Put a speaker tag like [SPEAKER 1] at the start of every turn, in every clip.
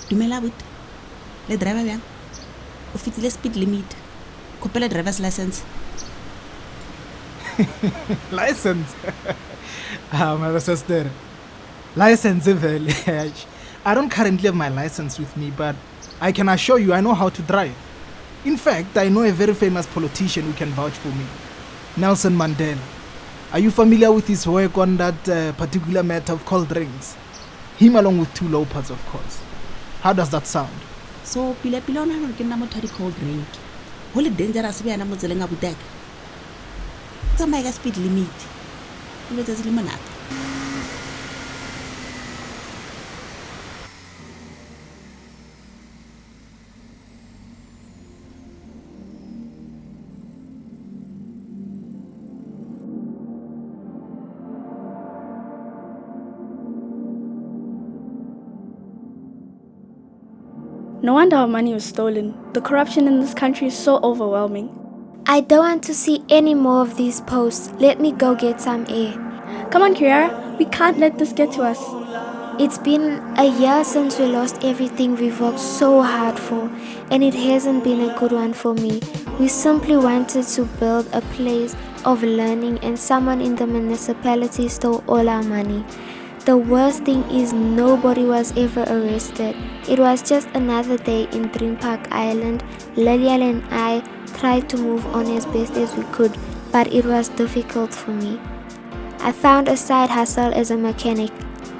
[SPEAKER 1] Dumela but. Le driver bjang? O fitile speed limit. Kopela driver's license.
[SPEAKER 2] License? My sister. License, vele. I don't currently have my license with me, but I can assure you I know how to drive. In fact, I know a very famous politician who can vouch for me. Nelson Mandela. Are you familiar with his work on that particular matter of cold drinks? Him along with two Lopez, of course. How does that sound?
[SPEAKER 1] So, pila ona hano ke nna motho a cold drink. Hole dangerous be yana mo tseleng a buteka. Tsamaya ka speed limit. Ile tsa le monate.
[SPEAKER 3] No wonder our money was stolen. The corruption in this country is so overwhelming.
[SPEAKER 4] I don't want to see any more of these posts. Let me go get some air.
[SPEAKER 3] Come on, Kiara. We can't let this get to us.
[SPEAKER 4] It's been a year since we lost everything we've worked so hard for, and it hasn't been a good one for me. We simply wanted to build a place of learning, and someone in the municipality stole all our money. The worst thing is nobody was ever arrested. It was just another day in Dream Park Island. Lilian and I tried to move on as best as we could, but it was difficult for me. I found a side hustle as a mechanic.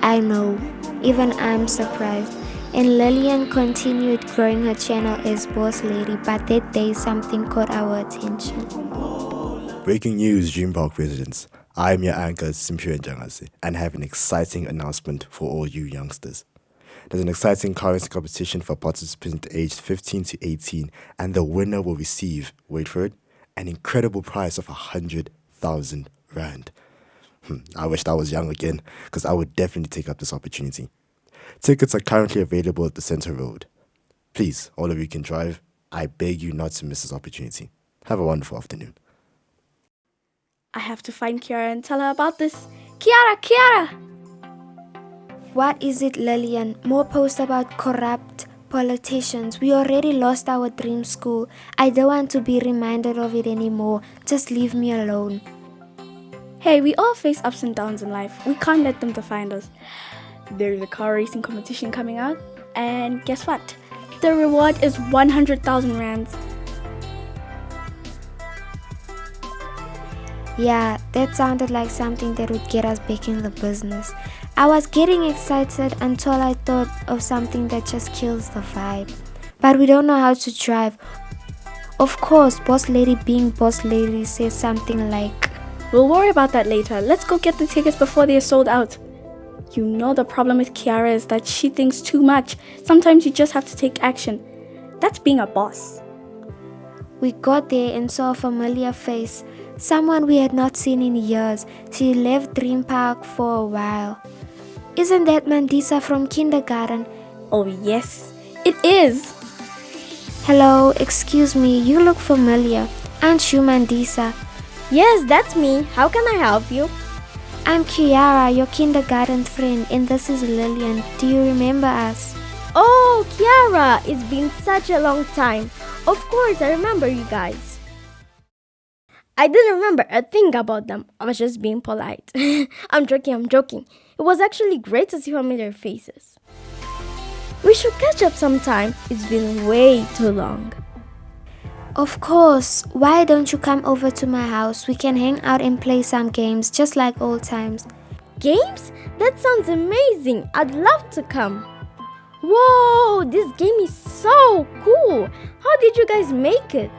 [SPEAKER 4] I know, even I'm surprised. And Lilian continued growing her channel as boss lady, but that day something caught our attention.
[SPEAKER 5] Breaking news, Dream Park residents. I am your anchor, Simpiwe Njangase, and have an exciting announcement for all you youngsters. There's an exciting currency competition for participants aged 15 to 18, and the winner will receive, wait for it, an incredible prize of 100,000 Rand. I wish I was young again, because I would definitely take up this opportunity. Tickets are currently available at the Center Road. Please, all of you can drive. I beg you not to miss this opportunity. Have a wonderful afternoon.
[SPEAKER 3] I have to find Kiara and tell her about this. Kiara!
[SPEAKER 4] What is it, Lilian? More posts about corrupt politicians. We already lost our dream school. I don't want to be reminded of it anymore. Just leave me alone.
[SPEAKER 3] Hey, we all face ups and downs in life. We can't let them define us. There's a car racing competition coming out, and guess what? The reward is 100,000 rands.
[SPEAKER 4] Yeah, that sounded like something that would get us back in the business. I was getting excited until I thought of something that just kills the vibe. But we don't know how to drive. Of course, boss lady being boss lady says something like,
[SPEAKER 3] We'll worry about that later. Let's go get the tickets before they're sold out. You know the problem with Kiara is that she thinks too much. Sometimes you just have to take action. That's being a boss.
[SPEAKER 4] We got there and saw a familiar face. Someone we had not seen in years. She left Dream Park for a while. Isn't that Mandisa from kindergarten?
[SPEAKER 3] Oh yes, it is.
[SPEAKER 4] Hello, excuse me, you look familiar. Aren't you Mandisa?
[SPEAKER 6] Yes, that's me. How can I help you?
[SPEAKER 4] I'm Kiara, your kindergarten friend, and this is Lilian. Do you remember us?
[SPEAKER 6] Oh, Kiara, it's been such a long time. Of course, I remember you guys. I didn't remember a thing about them. I was just being polite. I'm joking. It was actually great to see familiar faces. We should catch up sometime. It's been way too long.
[SPEAKER 4] Of course. Why don't you come over to my house? We can hang out and play some games, just like old times.
[SPEAKER 6] Games? That sounds amazing. I'd love to come. Whoa, this game is so cool. How did you guys make it?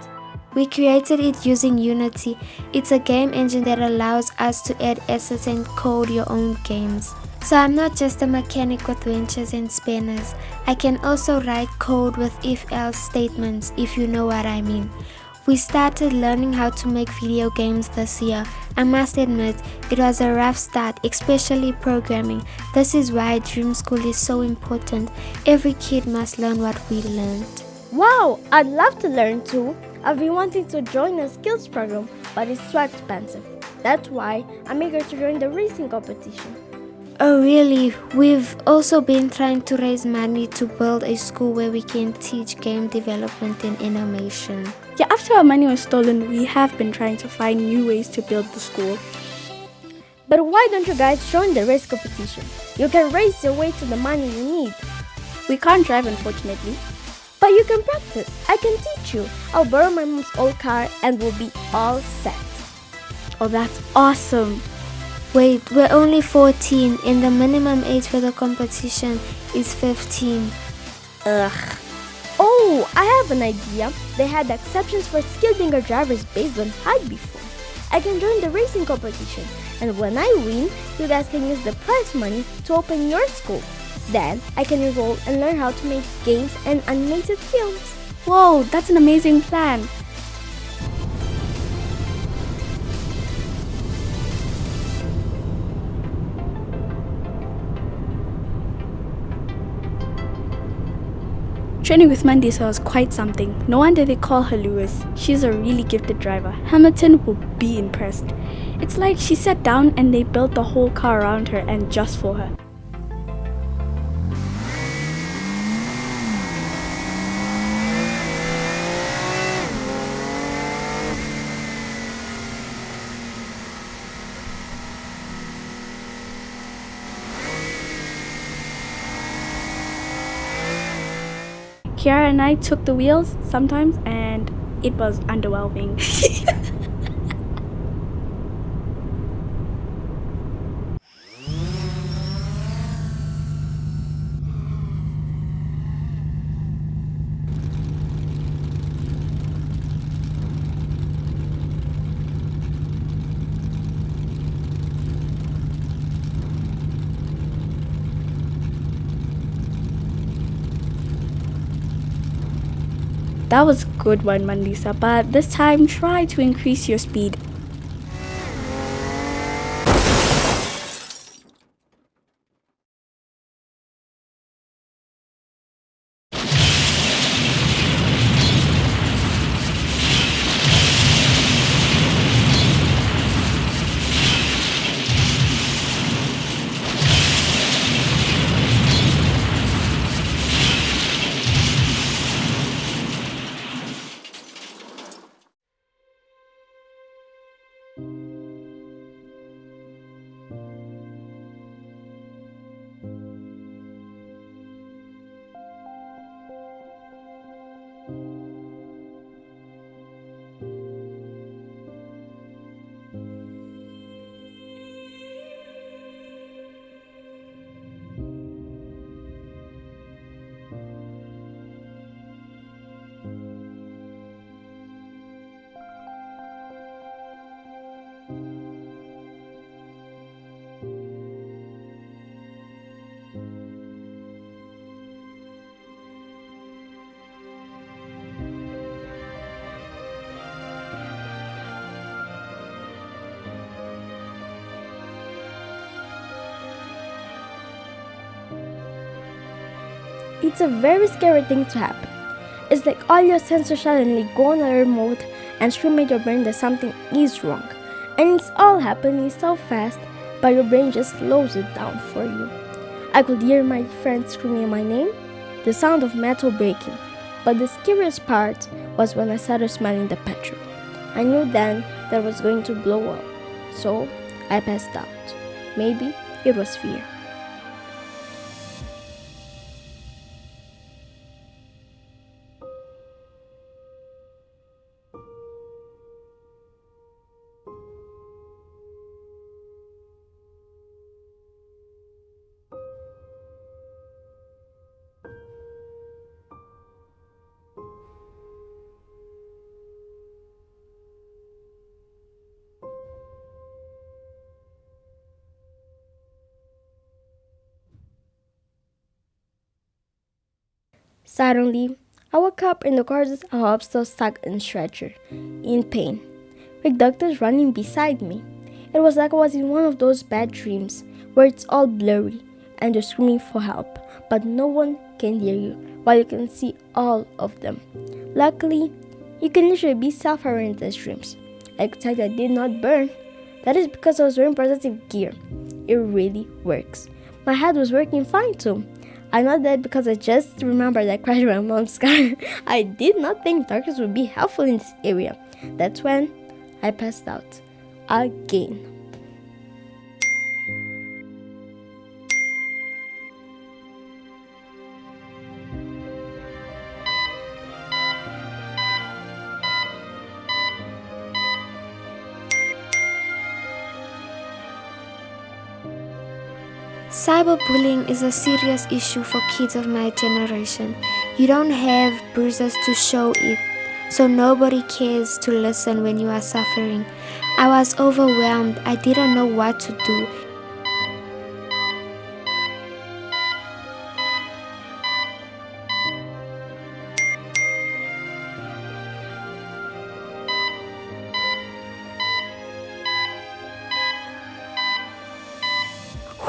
[SPEAKER 4] We created it using Unity. It's a game engine that allows us to add assets and code your own games. So I'm not just a mechanic with wrenches and spanners. I can also write code with if-else statements, if you know what I mean. We started learning how to make video games this year. I must admit, it was a rough start, especially programming. This is why Dream School is so important. Every kid must learn what we learned.
[SPEAKER 6] Wow, I'd love to learn too. I've been wanting to join a skills program, but it's so expensive. That's why I'm eager to join the racing competition.
[SPEAKER 4] Oh, really? We've also been trying to raise money to build a school where we can teach game development and animation.
[SPEAKER 3] Yeah, after our money was stolen, we have been trying to find new ways to build the school.
[SPEAKER 6] But why don't you guys join the race competition? You can race your way to the money you need.
[SPEAKER 3] We can't drive, unfortunately.
[SPEAKER 6] But you can practice. I can teach you. I'll borrow my mom's old car and we'll be all set.
[SPEAKER 3] Oh, that's awesome.
[SPEAKER 4] Wait, we're only 14 and the minimum age for the competition is 15.
[SPEAKER 6] Ugh. Oh, I have an idea. They had exceptions for skilled younger drivers based on height before. I can join the racing competition, and when I win, you guys can use the prize money to open your school. Then I can enroll and learn how to make games and animated films.
[SPEAKER 3] Whoa, that's an amazing plan. Training with Mandisa was quite something. No wonder they call her Lewis. She's a really gifted driver. Hamilton will be impressed. It's like she sat down and they built the whole car around her and just for her. Kiara and I took the wheels sometimes and it was underwhelming. That was a good one, Mandisa, but this time try to increase your speed.
[SPEAKER 6] It's a very scary thing to happen. It's like all your sensors suddenly go on alert mode and scream at your brain that something is wrong. And it's all happening so fast, but your brain just slows it down for you. I could hear my friends screaming my name, the sound of metal breaking. But the scariest part was when I started smelling the petrol. I knew then that it was going to blow up. So I passed out. Maybe it was fear. Suddenly, I woke up in the corridors of a hospital stuck in stretcher, in pain, with doctors running beside me. It was like I was in one of those bad dreams where it's all blurry and you're screaming for help, but no one can hear you while you can see all of them. Luckily, you can literally be self-aware in these dreams. I could tell you I did not burn. That is because I was wearing protective gear. It really works. My head was working fine too. I know that because I just remembered I crashed my mom's car. I did not think darkness would be helpful in this area. That's when I passed out. Again.
[SPEAKER 4] Cyberbullying is a serious issue for kids of my generation. You don't have bruises to show it, so nobody cares to listen when you are suffering. I was overwhelmed. I didn't know what to do.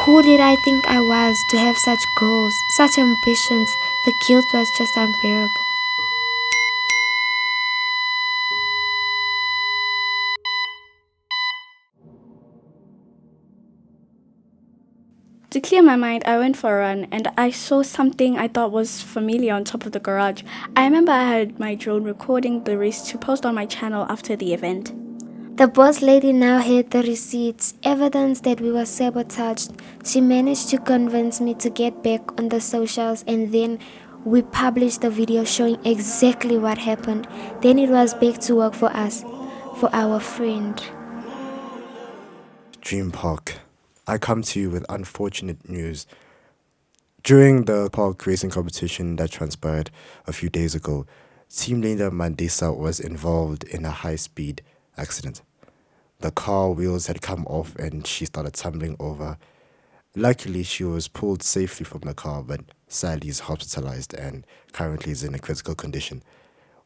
[SPEAKER 4] Who did I think I was to have such goals, such ambitions? The guilt was just unbearable.
[SPEAKER 3] To clear my mind, I went for a run and I saw something I thought was familiar on top of the garage. I remember I had my drone recording the race to post on my channel after the event.
[SPEAKER 4] The boss lady now had the receipts, evidence that we were sabotaged. She managed to convince me to get back on the socials, and then we published the video showing exactly what happened. Then it was back to work for us, for our friend.
[SPEAKER 5] Dream Park, I come to you with unfortunate news. During the park racing competition that transpired a few days ago, Team Lilian and Mandisa was involved in a high-speed accident. The car wheels had come off and she started tumbling over. Luckily, she was pulled safely from the car, but sadly is hospitalized and currently is in a critical condition.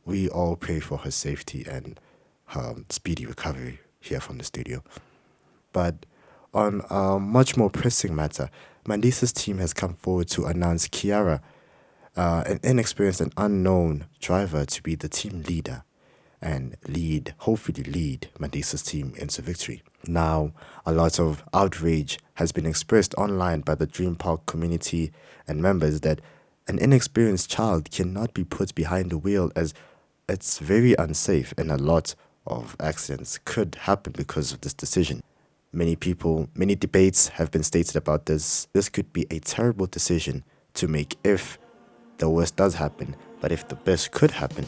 [SPEAKER 5] We all pray for her safety and her speedy recovery here from the studio. But on a much more pressing matter, Mandisa's team has come forward to announce Kiara, an inexperienced and unknown driver, to be the team leader and hopefully lead Mandisa's team into victory. Now, a lot of outrage has been expressed online by the Dream Park community and members that an inexperienced child cannot be put behind the wheel, as it's very unsafe and a lot of accidents could happen because of this decision. Many debates have been stated about this. This could be a terrible decision to make if the worst does happen, but if the best could happen,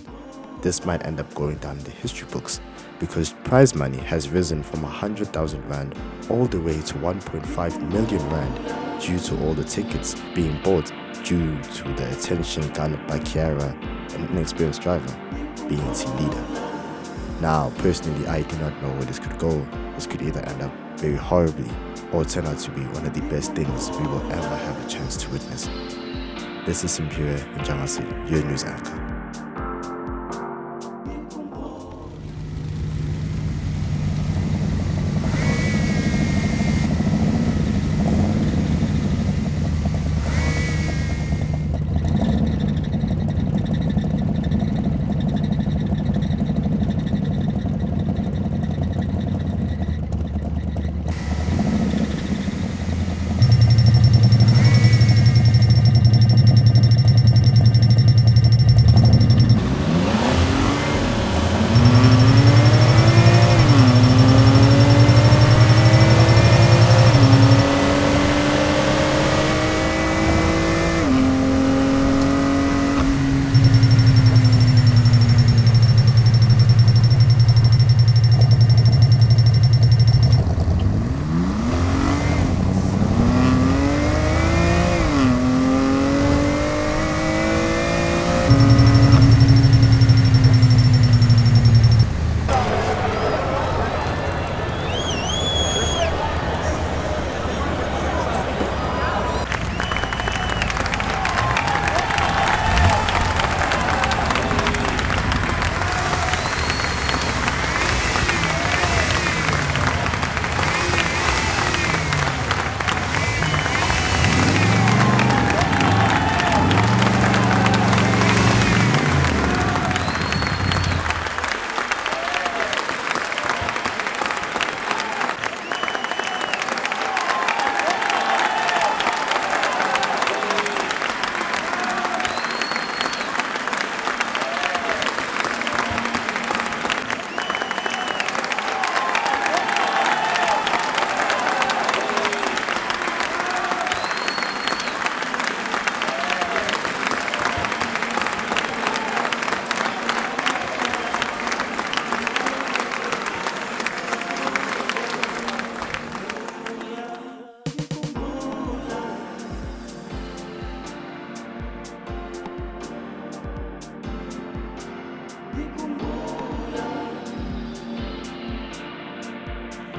[SPEAKER 5] this might end up going down in the history books, because prize money has risen from 100,000 Rand all the way to 1.5 million Rand due to all the tickets being bought due to the attention garnered by Kiara, an inexperienced driver, being team leader. Now, personally, I do not know where this could go. This could either end up very horribly or turn out to be one of the best things we will ever have a chance to witness. This is Simpure Njamasi, your news anchor.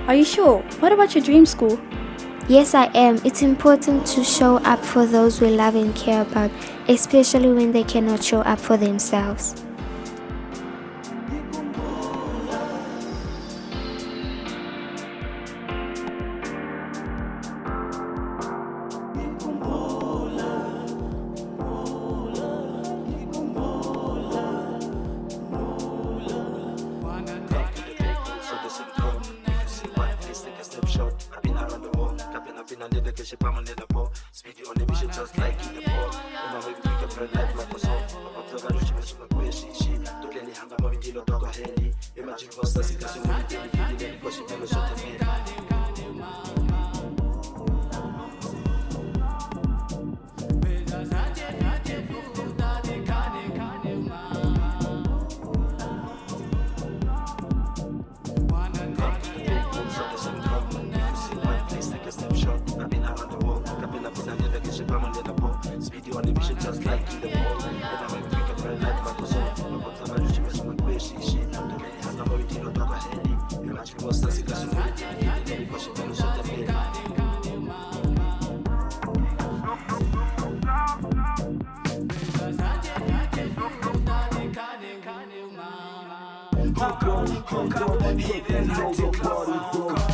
[SPEAKER 3] Are you sure? What about your dream school?
[SPEAKER 4] Yes, I am. It's important to show up for those we love and care about, especially when they cannot show up for themselves.
[SPEAKER 7] Speedy on the mission just like in the ball. And I make we can burn like Microsoft. I'm talking about you, so my she. Don't let me hang up, mommy, dino dog handy. Imagine what's the situation when you did it because you never shot the man. Speedy on the mission just like in the ball. And I make we can burn like Microsoft. I'm talking about you, so my she. Don't let me hang up, mommy, dino dog handy. Imagine what's the situation when you did it because you never shot the man. Hook on, hit and hold your body,